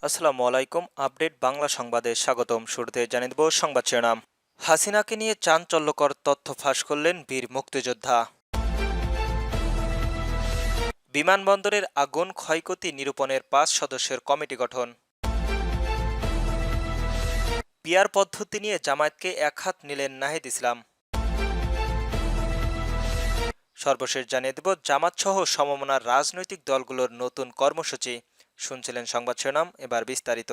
আসসালামু আলাইকুম। আপডেট বাংলা সংবাদে স্বাগতম। শুরুতে জানিয়ে দেব সংবাদ শিরোনাম। হাসিনাকে নিয়ে চাঞ্চল্যকর তথ্য ফাঁস করলেন বীর মুক্তিযোদ্ধা। বিমানবন্দরের আগুন ক্ষয়ক্ষতি নিরূপণের ৫ সদস্যের কমিটি গঠন। পিআর পদ্ধতি নিয়ে জামায়াতকে একহাত নিলেন নাহিদ ইসলাম। সর্বশেষ জানিয়ে দেব জামাতসহ সমমনার রাজনৈতিক দলগুলোর নতুন কর্মসূচি। শুনছিলেন সংবাদ শিরোনাম, এবার বিস্তারিত।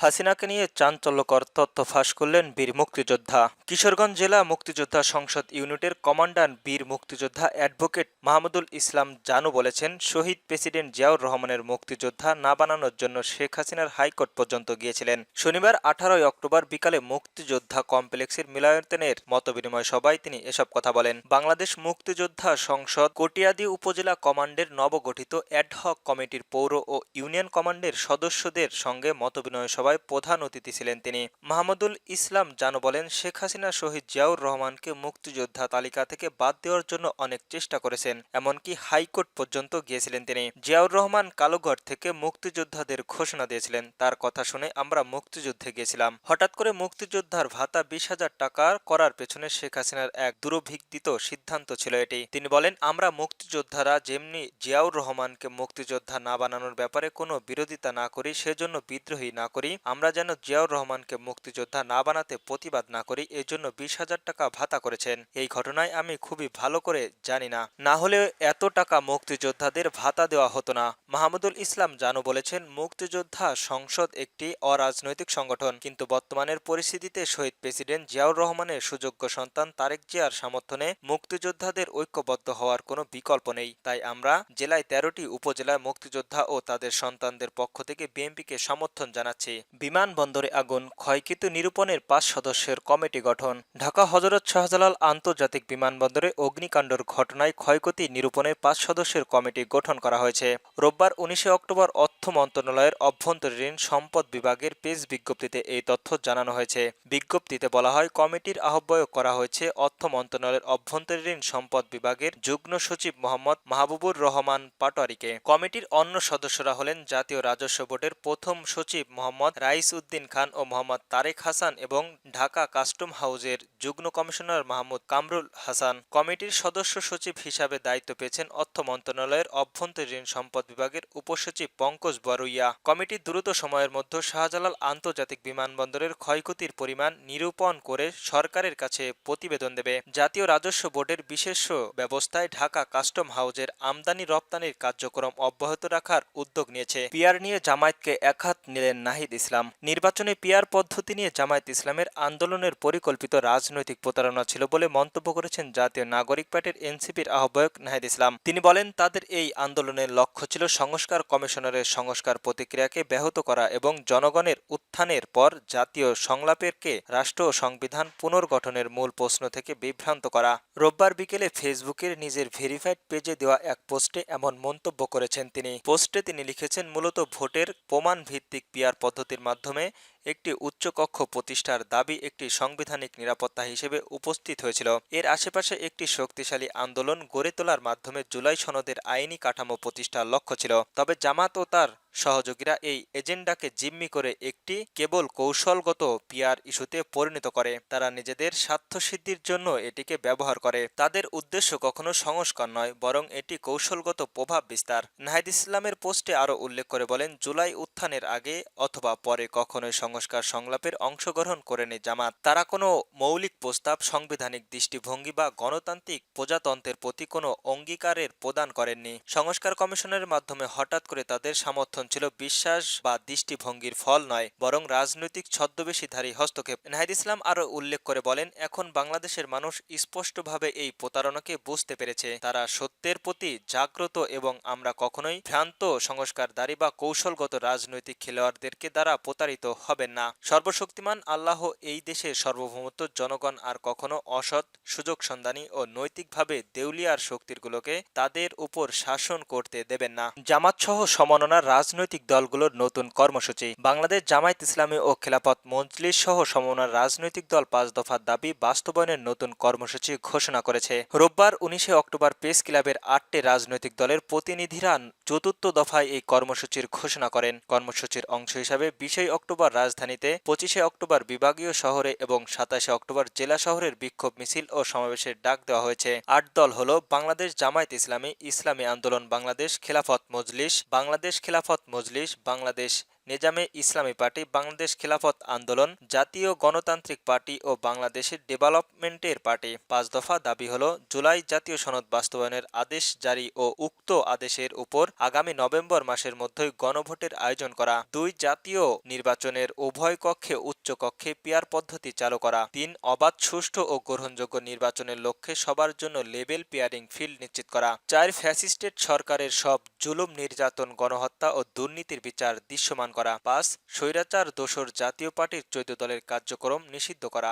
হাসিনাকে নিয়ে চাঞ্চল্যকর তথ্য ফাঁস করলেন বীর মুক্তিযোদ্ধা। কিশোরগঞ্জ জেলা মুক্তিযোদ্ধা সংসদ ইউনিটের কমান্ডান্ট বীর মুক্তিযোদ্ধা অ্যাডভোকেট মাহমুদুল ইসলাম জানু বলেছেন, শহীদ প্রেসিডেন্ট জিয়াউর রহমানের মুক্তিযোদ্ধা না বানানোর জন্য শেখ হাসিনার হাইকোর্ট পর্যন্ত গিয়েছিলেন। শনিবার 18 অক্টোবর বিকালে মুক্তিযোদ্ধা কমপ্লেক্সের মিলনায়তনের মতবিনিময় সভায় তিনি এসব কথা বলেন। বাংলাদেশ মুক্তিযোদ্ধা সংসদ কটিয়াদী উপজেলা কমান্ডের নবগঠিত অ্যাডহক কমিটির পৌর ও ইউনিয়ন কমান্ডের সদস্যদের সঙ্গে মতবিনিময় সভায় প্রধান অতিথি ছিলেন তিনি। মাহমুদুল ইসলাম জানু বলেন, শেখ হাসিনা শহীদ জিয়াউর রহমানকে মুক্তিযোদ্ধা তালিকা থেকে বাদ দেওয়ার জন্য অনেক চেষ্টা করেছেন, এমনকি হাইকোর্ট পর্যন্ত গিয়েছিলেন তিনি। জিয়াউর রহমান কালোঘর থেকে মুক্তিযোদ্ধাদের ঘোষণা দিয়েছিলেন, তার কথা শুনে আমরা মুক্তিযুদ্ধে গিয়েছিলাম। হঠাৎ করে মুক্তিযোদ্ধার ভাতা 20,000 টাকা করার পেছনে শেখ হাসিনার এক দুরভিক্ত সিদ্ধান্ত ছিল এটি। তিনি বলেন, আমরা মুক্তিযোদ্ধারা যেমনি জিয়াউর রহমানকে মুক্তিযোদ্ধা না বানানোর ব্যাপারে কোনো বিরোধিতা না করি, সেজন্য বিদ্রোহী না করি, আমরা যেন জিয়াউর রহমানকে মুক্তিযোদ্ধা না বানাতে প্রতিবাদ না করি, এজন্য 20,000 টাকা ভাতা করেছেন। এই ঘটনায় আমি খুবই ভালো করে জানি না হলে এত টাকা মুক্তিযোদ্ধাদের ভাতা দেওয়া হতো না। মাহমুদুল ইসলাম জানু বলেছেন, মুক্তিযোদ্ধা সংসদ একটি অরাজনৈতিক সংগঠন, কিন্তু বর্তমানের পরিস্থিতিতে শহীদ প্রেসিডেন্ট জিয়াউর রহমানের সুযোগ্য সন্তান তারেক জিয়ার সমর্থনে মুক্তিযোদ্ধাদের ঐক্যবদ্ধ হওয়ার কোনো বিকল্প নেই। তাই আমরা জেলায় 13টি উপজেলায় মুক্তিযোদ্ধা ও তাদের সন্তানদের পক্ষ থেকে বিএনপিকে সমর্থন জানাচ্ছি। বিমানবন্দরে আগুন ক্ষয়ক্ষতি নিরূপণের 5 সদস্যের কমিটি গঠন। ঢাকা হযরত শাহজালাল আন্তর্জাতিক বিমানবন্দরে অগ্নিকাণ্ডের ঘটনায় ক্ষয়ক্ষতি নিরূপণের 5 সদস্যের কমিটি গঠন করা হয়েছে। রোববার 19 অক্টোবর অর্থ মন্ত্রণালয়ের অভ্যন্তরীণ সম্পদ বিভাগের প্রেস বিজ্ঞপ্তিতে এই তথ্য জানানো হয়েছে। বিজ্ঞপ্তিতে বলা হয়, কমিটির আহ্বায়ক করা হয়েছে অর্থ মন্ত্রণালয়ের অভ্যন্তরীণ সম্পদ বিভাগের যুগ্ম সচিব মোহাম্মদ মাহবুবুর রহমান পাটোয়ারীকে। কমিটির অন্য সদস্যরা হলেন জাতীয় রাজস্ব বোর্ডের প্রথম সচিব মোহাম্মদ রাইস উদ্দিন খান ও মোহাম্মদ তারেক হাসান এবং ঢাকা কাস্টম হাউজের যুগ্ম কমিশনার মাহমুদ কামরুল হাসান। কমিটির সদস্য সচিব হিসাবে দায়িত্ব পেয়েছেন অর্থ মন্ত্রণালয়ের অভ্যন্তরীণ সম্পদ বিভাগের উপসচিব পঙ্কজ বরুইয়া। কমিটি দ্রুত সময়ের মধ্যে শাহজালাল আন্তর্জাতিক বিমানবন্দরের ক্ষয়ক্ষতির পরিমাণ নিরূপণ করে সরকারের কাছে প্রতিবেদন দেবে। জাতীয় রাজস্ব বোর্ডের বিশেষ ব্যবস্থায় ঢাকা কাস্টম হাউজের আমদানি রপ্তানির কার্যক্রম অব্যাহত রাখার উদ্যোগ নিয়েছে। পিআর নিয়ে জামায়াতকে একহাত নিলেন নাহিদ ইসলাম। নির্বাচনে পিআর পদ্ধতি নিয়ে জামায়াত ইসলামের আন্দোলনের পরিকল্পিত রাজনৈতিক প্রতারণা ছিল বলে মন্তব্য করেছেন জাতীয় নাগরিক পার্টির এনসিপির আহ্বায়ক নাহিদ ইসলাম। তিনি বলেন, তাদের এই আন্দোলনের লক্ষ্য ছিল সংস্কার কমিশনারের সংস্কার প্রতিক্রিয়াকে ব্যাহত করা এবং জনগণের উত্থানের পর জাতীয় সংলাপকে রাষ্ট্র ও সংবিধান পুনর্গঠনের মূল প্রশ্ন থেকে বিভ্রান্ত করা। রোববার বিকেলে ফেসবুকের নিজের ভেরিফাইড পেজে দেওয়া এক পোস্টে এমন মন্তব্য করেছেন তিনি। পোস্টে তিনি লিখেছেন, মূলত ভোটের প্রমাণ ভিত্তিক পিআর পদ্ধতির মাধ্যমে একটি উচ্চকক্ষ প্রতিষ্ঠার দাবি একটি সাংবিধানিক নিরাপত্তা হিসেবে উপস্থিত হয়েছিল। এর আশেপাশে একটি শক্তিশালী আন্দোলন গড়ে তোলার মাধ্যমে জুলাই সনদের আইনি কাঠামো প্রতিষ্ঠার লক্ষ্য ছিল। তবে জামাত ও তার সহযোগীরা এই এজেন্ডাকে জিম্মি করে একটি কেবল কৌশলগত পিআর ইস্যুতে পরিণত করে। তারা নিজেদের স্বার্থসিদ্ধির জন্য এটিকে ব্যবহার করে। তাদের উদ্দেশ্য কখনো সংস্কার নয়, বরং এটি কৌশলগত প্রভাব বিস্তার। নাহিদ ইসলামের পোস্টে আরও উল্লেখ করে বলেন, জুলাই উত্থানের আগে অথবা পরে কখনোই সংস্কার সংলাপের অংশগ্রহণ করেনি জামাত। তারা কোনো মৌলিক প্রস্তাব, সাংবিধানিক দৃষ্টিভঙ্গি বা গণতান্ত্রিক প্রজাতন্ত্রের প্রতি কোনো অঙ্গীকারের প্রদান করেননি। সংস্কার কমিশনের মাধ্যমে হঠাৎ করে তাদের সমর্থন ছিল বিশ্বাস বা দৃষ্টিভঙ্গির ফল নয়, বরং রাজনৈতিক ছদ্মবেশীধারী হস্তক্ষেপ। নাহিদ ইসলাম আরও উল্লেখ করে বলেন, এখন বাংলাদেশের মানুষ স্পষ্টভাবে এই প্রতারণাকে বুঝতে পেরেছে। তারা সত্যের প্রতি জাগ্রত এবং আমরা কখনোই ভ্রান্ত সংস্কারদারী বা কৌশলগত রাজনৈতিক খেলোয়াড়দেরকে দ্বারা প্রতারিত হবে হবেন না। সর্বশক্তিমান আল্লাহ এই দেশের সার্বভৌমত্ব জনগণ আর কখনো অসৎ, সুযোগ সন্ধানী ও নৈতিকভাবে দেউলিয়ার শক্তিগুলোকে তাদের উপর শাসন করতে দেবেন না। জামাতসহ সমমনার রাজনৈতিক দলগুলোর নতুন কর্মসূচি। বাংলাদেশ জামায়াত ইসলামী ও খেলাফত মজলিস সহ সমমনার রাজনৈতিক দল ৫ দফার দাবি বাস্তবায়নের নতুন কর্মসূচি ঘোষণা করেছে। রোববার ১৯ অক্টোবর প্রেস ক্লাবের ৮টি রাজনৈতিক দলের প্রতিনিধিরা চতুর্থ দফায় এই কর্মসূচির ঘোষণা করেন। কর্মসূচির অংশ হিসাবে ২০ অক্টোবর রাজধানীতে, ২৫ অক্টোবর বিভাগীয় শহরে এবং ২৭ অক্টোবর জেলা শহরের বিক্ষোভ মিছিল ও সমাবেশের ডাক দেওয়া হয়েছে। ৮ দল হল বাংলাদেশ জামায়াত ইসলামী, ইসলামী আন্দোলন বাংলাদেশ, খেলাফত মজলিস, বাংলাদেশ খেলাফত মজলিস, বাংলাদেশ নেজামে ইসলামী পার্টি, বাংলাদেশ খেলাফত আন্দোলন, জাতীয় গণতান্ত্রিক পার্টি ও বাংলাদেশের ডেভেলপমেন্টের পার্টি। ৫ দফা দাবি হল জুলাই জাতীয় সনদ বাস্তবায়নের আদেশ জারি ও উক্ত আদেশের উপর আগামী নভেম্বর মাসের মধ্যেই গণভোটের আয়োজন করা। ২ জাতীয় নির্বাচনের উভয় কক্ষে উচ্চ কক্ষে পিয়ার পদ্ধতি চালু করা। ৩ অবাধ, সুষ্ঠু ও গ্রহণযোগ্য নির্বাচনের লক্ষ্যে সবার জন্য লেভেল পিয়ারিং ফিল্ড নিশ্চিত করা। ৪ ফ্যাসিস্টেড সরকারের সব জুলুম, নির্যাতন, গণহত্যা ও দুর্নীতির বিচার দৃশ্যমান করা। ৫ স্বৈরাচার দোসর জাতীয় পার্টির ১৪ দলের কার্যক্রম নিষিদ্ধ করা।